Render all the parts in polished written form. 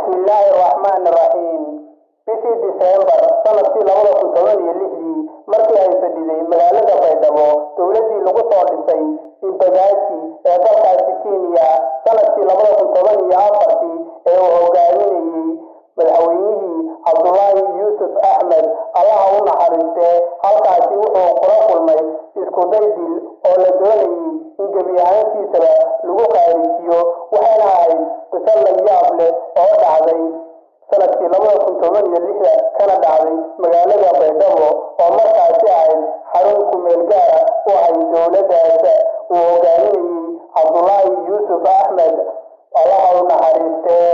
بسم الله الرحمن الرحيم bishii December sanadkii 2016 markii ay fadhiday magaalada Baydhabo dawladii lagu soo dhisay Impagaasi ee dalkaasi Kenya sanadkii 2014 ee uu hogaaminayay madaxweynihii Abdullahi Yusuf Ahmed Allah u naxariistay halkaasi wuxuu kula kulmay isku day dil oo la doonayay in gabi ahaantiisa lagu qaarijiyo waxaana ahayd qisal la yaab leh oo dhacday sanadkii 2016 kana dhacday magaalada Baydhabo oo markaasi ahayd xarun ku meel gaar ah oo ay dawladda uu hogaaminayay Abdullahi Yusuf Ahmed Allah u naxariistay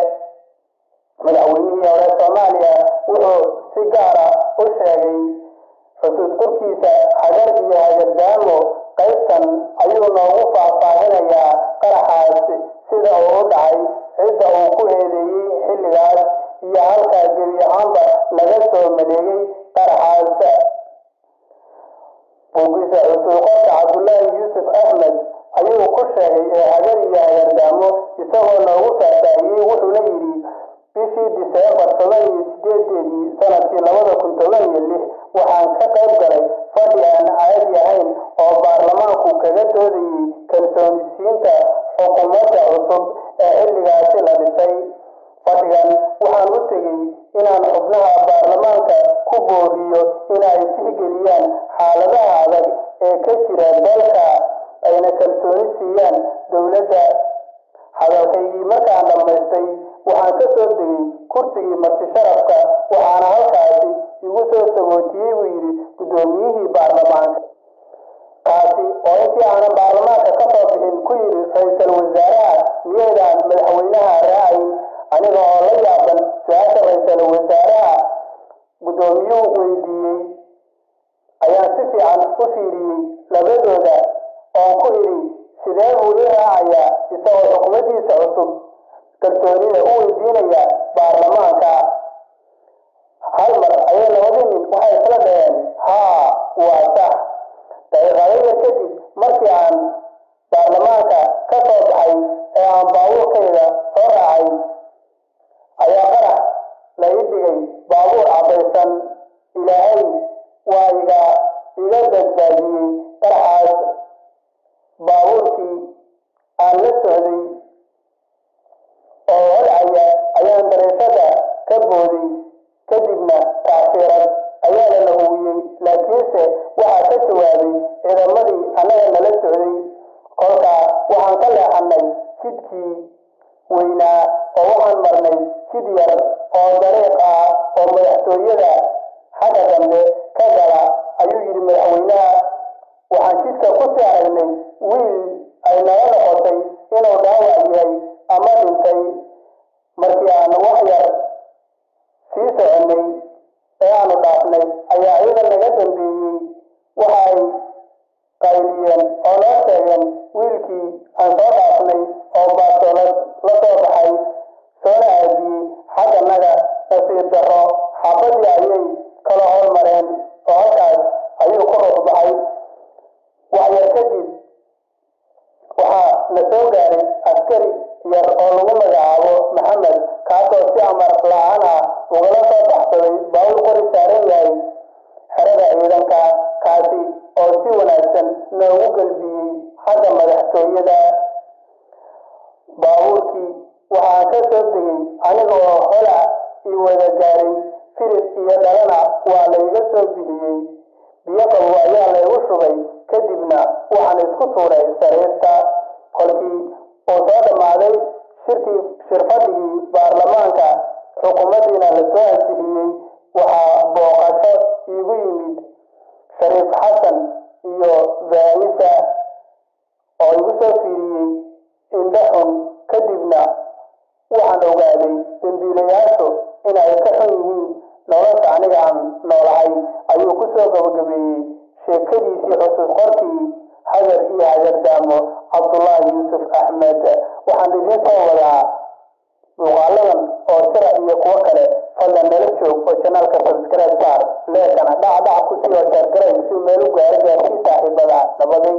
madaxweynihii hore Soomaaliya wuxuu si gaar ah u sheegay xusuus qorkiisa hagar iyo hagardaamo qaybtan ayuu noogu faahfaahinayaa qaraxaas sida uu dhacay cidda uu ku eedeeyay xilligaas iyo halka jawi ahaanba laga soo maleeyay qaraxaas boogisa xusuus qorka Abdullahi Yusuf Ahmed ayuu ku sheegay hagar iyo hagardaamo isagoo noogu faahfaahiyay wuxuu la yiri bishii December 18 sanadkii 2016 waxaan ka qayb galay fadhi aan caadi ahayn oo baarlamaanku kaga doodayay kalsoonisiinta xukuumadda cusub ee xilligaasi la dhisay fadhigan waxaan u tegay inaan xubnaha baarlamaanka ku booriyo inay tixgeliyaan xaaladaha adag ee ka jira dalka ayna kalsooni siiyaan dawladda hadalkaygii markaan dhamaystay waxaan ka soo degay kursigii marti sharafka waxaana halkaasi igu soo sagootiyay buu yiri gudoomiyihii baarlamaanka kaasi oo intii aanan baarlamaanka ka soo bixin ku yiri ra'iisul wasaaraha miyaydaan madaxweynaha raacay aniga oo la yaaban su'aasha ra'iisul wasaaraha gudoomiyuhu weydiiyey ayaan si fiican u fiiriyey labadooda oo ku iri sidee buu ii raacayaa isagoo xukuumaddiisa cusub kalsoonida u weydiinaya baarlamaanka hal mar ayay labadii nin waxay isla dhaheen haa waa sax daqiiqado yar kadib markii aan baarlamaanka ka soo baxay ee aan baabuurkayga soo raacay ayaa qarax la ii dhigay baabuur cabaysan ilaahay waa iga badbaadiyey qaraxaas baabuurkii aan la socday oo holcaya ayaan dareeshada ka booday kadibna taafiirad ayaa la hubiyey laakiinse waxaa ka jawaabay ciidamadii annaga nala socday kolkaa waxaan ka leexanay jidkii weynaa oo waxaan marnay jid yar oo dariiq ah oo madaxtooyada xagga dambe ka gala ayuu yidhi madaxweynaha waxaan jidka ku sii aragnay wiil ay naga noqotay inuu dhaawac yahay ama dhintay markii aan wax yar sii soconay ee aanu dhaafnay ayaa ciidan naga dambeeyey waxay qayliyeen oo noo sheegeen wiilkii aan soo dhaafnay oo baastoolad la soo baxay soona aadiyey xagganaga nasiib darro xaabadii ayay kala hormareen oo halkaas ayuu ku ruux baxay wax yar kadib waxaa na soo gaaray askari yar oo lagu magacaabo Maxamed kaasoo si amar la'aan ah ugala soo baxsaday baabuur qori saaran yahay xerada ciidanka kaasi oo si wanaagsan noogu galbiyey xagga madaxtooyada baabuurkii waxaan ka soo degay aniga oo hola ii wada gaaray firis iyo dhalana waa layga soo bixiyey biyo qabow ayaa laygu shubay kadibna waxaan isku tuuray sariirta kolkii oo soo dhammaaday shirfadhigii baarlamaanka xukuumaddiina la soo ansixiyey waxaa booqasho iigu yimid Shariif Xasan iyo Zaahisa oo igu soo fiiriyey indho xun kadibna waxaan ogaaday dambiilayaashu inay ka xun yihiin nolosha aniga aan noolahay ayuu ku soo gabagabeeyey sheekadiisii xusuus qorkii hagar iyo hagardaamo Abdullahi Yusuf Ahmed waxaan idin soo wadaa muuqaaladan oo sira iyo kuwo kale fadlan nala joog oo channelka subscribe saar leekana dhac ku sii share garay si meel u gaaro saaxiibada nabaday